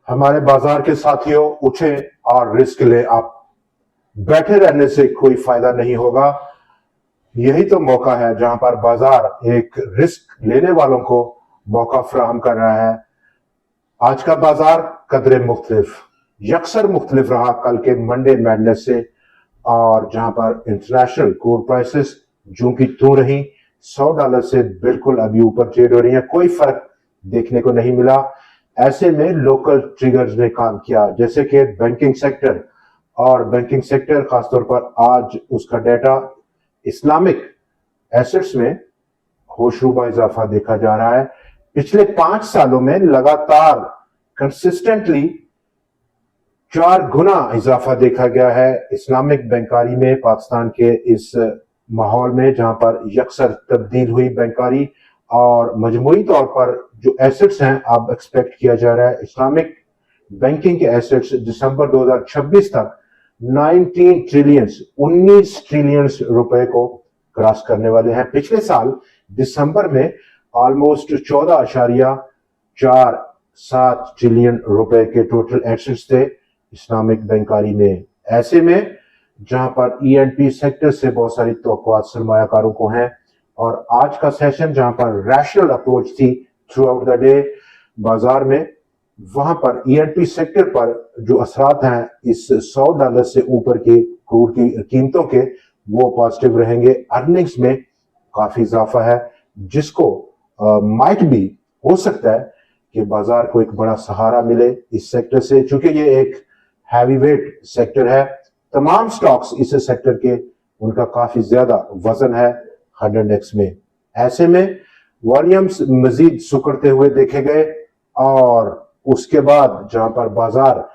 हमारे बाजार के साथियों, उठें और रिस्क लें। आप बैठे रहने से कोई फायदा नहीं होगा। यही तो मौका है जहां पर बाजार एक रिस्क लेने वालों को मौका फराहम कर रहा है। आज का बाजार कदरे मुख्तलिफ यकसर मुख्तलिफ रहा कल के मंडे मैडनेस से, और जहां पर इंटरनेशनल कोर प्राइसेस जूं की त्यों रही, $100 से बिल्कुल अभी ऊपर ट्रेड हो रही है, कोई फर्क देखने को नहीं मिला। ऐसे में लोकल ट्रिगर्स ने काम किया, जैसे कि बैंकिंग सेक्टर, और बैंकिंग सेक्टर खासतौर पर आज उसका डेटा इस्लामिक एसेट्स में होशरुबा इजाफा देखा जा रहा है। पिछले 5 सालों में लगातार कंसिस्टेंटली 4 गुना इजाफा देखा गया है इस्लामिक बैंकारी में। पाकिस्तान के इस माहौल में जहां पर यकसर तब्दील हुई बैंकारी, और मजमूई तौर पर जो एसेट्स हैं अब एक्सपेक्ट किया जा रहा है इस्लामिक बैंकिंग के एसेट्स दिसंबर 2026 तक 19 ट्रिलियन रुपए को क्रॉस करने वाले हैं। पिछले साल दिसंबर में ऑलमोस्ट 14.47 ट्रिलियन रुपए के टोटल एसेट्स थे इस्लामिक बैंकारी में। ऐसे में जहां पर ईएनपी सेक्टर से बहुत सारी तवक्कुआत सरमायाकारों को हैं, और आज का सेशन जहां पर रैशनल अप्रोच थी थ्रू आउट द डे बाजार में, वहां पर ईएनपी सेक्टर पर जो असरात हैं इस $100 से ऊपर की क्रूड की कीमतों के, वो पॉजिटिव रहेंगे। अर्निंग्स में काफी इजाफा है, जिसको माइट भी हो सकता है कि बाजार को एक बड़ा सहारा मिले इस सेक्टर से, चूंकि ये एक हैवी वेट सेक्टर है। तमाम स्टॉक्स इस सेक्टर के, उनका काफी ज्यादा वजन है 100x में। ऐसे में वॉल्यूम्स मजीद सुकड़ते हुए देखे गए, और उसके बाद जहां पर बाजार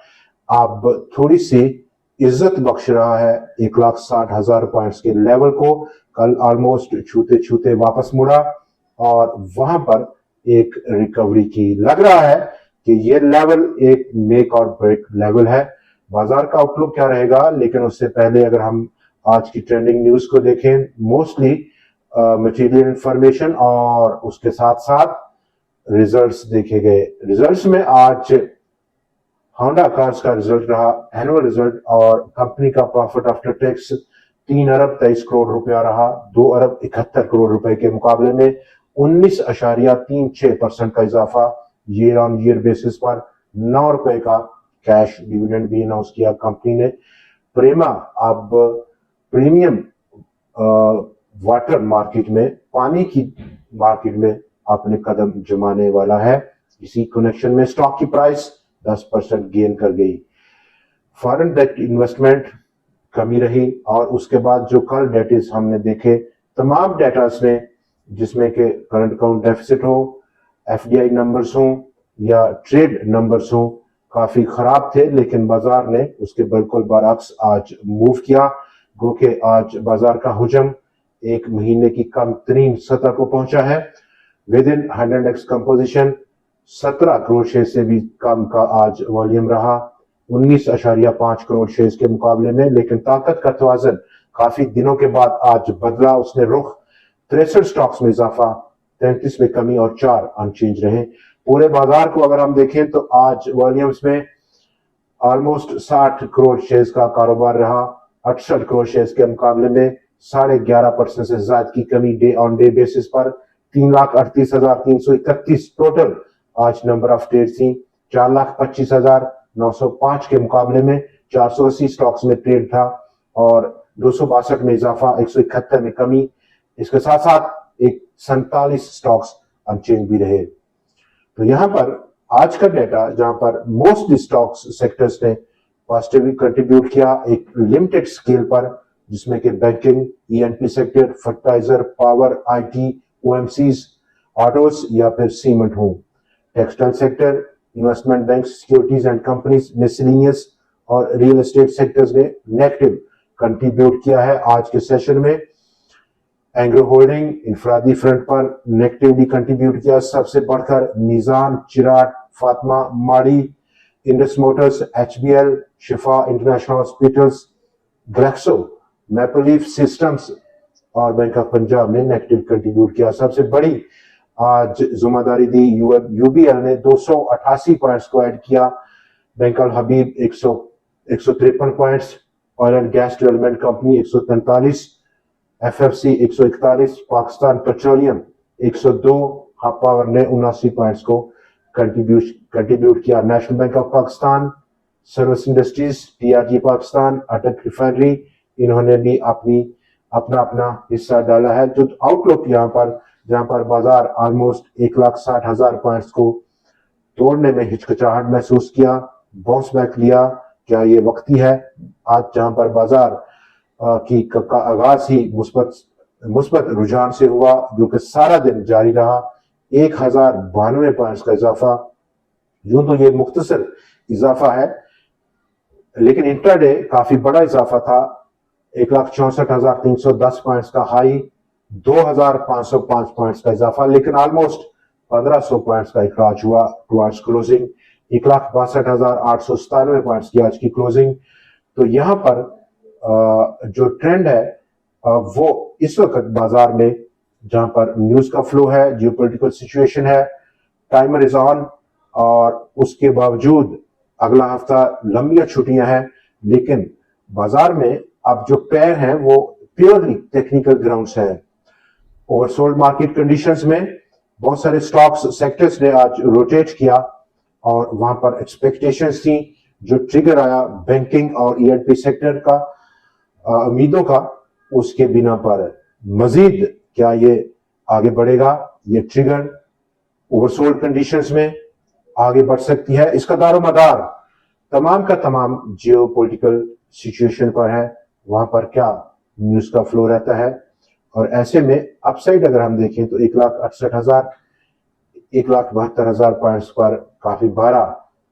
अब थोड़ी सी इज्जत बख्श रहा है 1,60,000 पॉइंट्स के लेवल को, कल ऑलमोस्ट छूते छूते वापस मुड़ा, और वहां पर एक रिकवरी की। लग रहा है कि ये लेवल एक मेक और ब्रेक लेवल है। बाजार का आउटलुक क्या रहेगा, लेकिन उससे पहले अगर हम आज की ट्रेंडिंग न्यूज को देखें, मोस्टली मटेरियल इंफॉर्मेशन और उसके साथ साथ रिजल्ट्स देखे गए। रिजल्ट्स में आज होंडा कार्स का रिजल्ट रहा, एनुअल रिजल्ट, और कंपनी का प्रॉफिट आफ्टर टैक्स 3 अरब 23 करोड़ रुपया रहा, 2 अरब 71 करोड़ रुपए के मुकाबले में 19.36% का इजाफा ईयर ऑन ईयर बेसिस पर। 9 रुपए का कैश डिविडेंड भी अनाउंस किया कंपनी ने। प्रेमा अब प्रीमियम वाटर मार्केट में, पानी की मार्केट में अपने कदम जमाने वाला है। इसी कनेक्शन में स्टॉक की प्राइस 10% गेन कर गई। फॉरेन डेट इन्वेस्टमेंट कमी रही, और उसके बाद जो कल डेटास हमने देखे, तमाम डेटास में, जिसमें के करंट अकाउंट डेफिसिट हो, एफडीआई नंबर्स हो या ट्रेड नंबर्स हो, काफी खराब थे। लेकिन बाजार ने उसके बिल्कुल बरअक्स आज मूव किया, गो के आज बाजार का हुजम एक महीने की कम तरीन सतह को पहुंचा है। With in 100x composition 17 crore share से भी कम का आज वॉल्यूम रहा 19.5 करोड़ शेयर के मुकाबले में। लेकिन ताकत का तवाज़ुन काफी दिनों के बाद आज बदला, उसने रुख। 63 स्टॉक्स में इजाफा, 33 में कमी, और 4 अनचेंज रहे। पूरे बाजार को अगर हम देखें तो आज वॉल्यूम्स में ऑलमोस्ट 60 करोड़ शेयर्स का कारोबार रहा, 68 करोड़ शेयर्स के मुकाबले में 11.5% से ज्यादा की कमी डे ऑन डे बेसिस पर। 3,38,331 टोटल आज नंबर ऑफ ट्रेड थी, 4,25,905 के मुकाबले में 480 स्टॉक्स में ट्रेड था, और 262 में इजाफा, 171 में कमी। इसके साथ साथ 47 स्टॉक्स अनचेंज भी रहे। तो यहां पर आज का डेटा, जहां पर मोस्ट स्टॉक्स सेक्टर्स ने पॉजिटिवली कंट्रीब्यूट किया एक लिमिटेड स्केल पर, जिसमें कि banking, ENP sector, fertiliser, power, IT, OMCs, autos या फिर सीमेंट हो, textile sector, investment bank, securities and companies, miscellaneous और रियल एस्टेट सेक्टर्स ने नेगेटिव कंट्रीब्यूट किया है आज के सेशन में। एंग्रो होल्डिंग इंफरादी फ्रंट पर नेगेटिवली कंट्रीब्यूट किया, सबसे बढ़कर Meezan, Chirag, Fatima, Mari, Indus motors, HBL, Shifa international hospitals, Glaxo, maple leaf systems और बैंक ऑफ पंजाब ने नेगेटिव कंट्रीब्यूट किया। सबसे बड़ी आज जुम्मेदारी दी यूबीएल ने 288 पॉइंट्स को ऐड किया, bank Al Habib 153 points, oil and gas development company 143, FFC 141, Pakistan petroleum 102, hub power ने 79 पॉइंट्स को कंट्रीब्यूट किया। National bank of Pakistan, service industries, TRG Pakistan, Attock refinery, इन्होंने भी अपना हिस्सा डाला है। जो आउटलुक यहाँ पर, जहाँ पर बाजार ऑलमोस्ट 1,60,000 पॉइंट्स को तोड़ने में हिचकिचाहट महसूस किया, बाउंस बैक लिया, क्या ये वक्ती है? आज जहाँ पर बाजार का आगाज ही मुस्बत रुझान से हुआ, जो कि सारा दिन जारी रहा, 1,092 पॉइंट्स का इजाफा। यूं तो ये मुख्तसर इजाफा है, लेकिन इंट्राडे काफी बड़ा इजाफा था। 1,64,310 पॉइंट्स का हाई, 2,505 पॉइंट्स का इजाफा, लेकिन ऑलमोस्ट 1,500 पॉइंट्स का इखराज हुआ टुवर्ड्स क्लोजिंग। 1,62,897 पॉइंट्स की आज की क्लोजिंग। तो यहाँ पर जो ट्रेंड है वो इस वक्त बाजार में, जहां पर न्यूज का फ्लो है, जियोपॉलिटिकल सिचुएशन है, टाइमर इज ऑन, और उसके बावजूद अगला हफ्ता लंबी छुट्टियां हैं, लेकिन बाजार में अब जो पैर हैं वो प्योरली टेक्निकल ग्राउंड्स हैं। ओवरसोल्ड मार्केट कंडीशंस में बहुत सारे स्टॉक्स सेक्टर्स ने आज रोटेट किया, और वहां पर एक्सपेक्टेशंस थी, जो ट्रिगर आया बैंकिंग और ईएनपी सेक्टर का, उम्मीदों का, उसके बिना पर मजीद क्या ये आगे बढ़ेगा? ये ट्रिगर ओवरसोल्ड कंडीशंस में आगे बढ़ सकती है। इसका दारोमदार तमाम का तमाम जियोपॉलिटिकल सिचुएशन पर है, वहां पर क्या न्यूज का फ्लो रहता है। और ऐसे में अपसाइड अगर हम देखें तो 1,68,000, 1,72,000 पॉइंट्स पर काफी बड़ा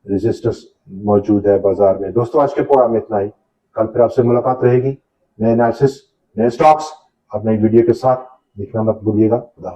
रेजिस्टेंस मौजूद है बाजार में। दोस्तों, आज के प्रोग्राम में इतना ही। कल फिर आपसे मुलाकात रहेगी, नए एनालिसिस, नए स्टॉक्स और नई वीडियो के साथ। देखना मत भूलिएगा। खुदा।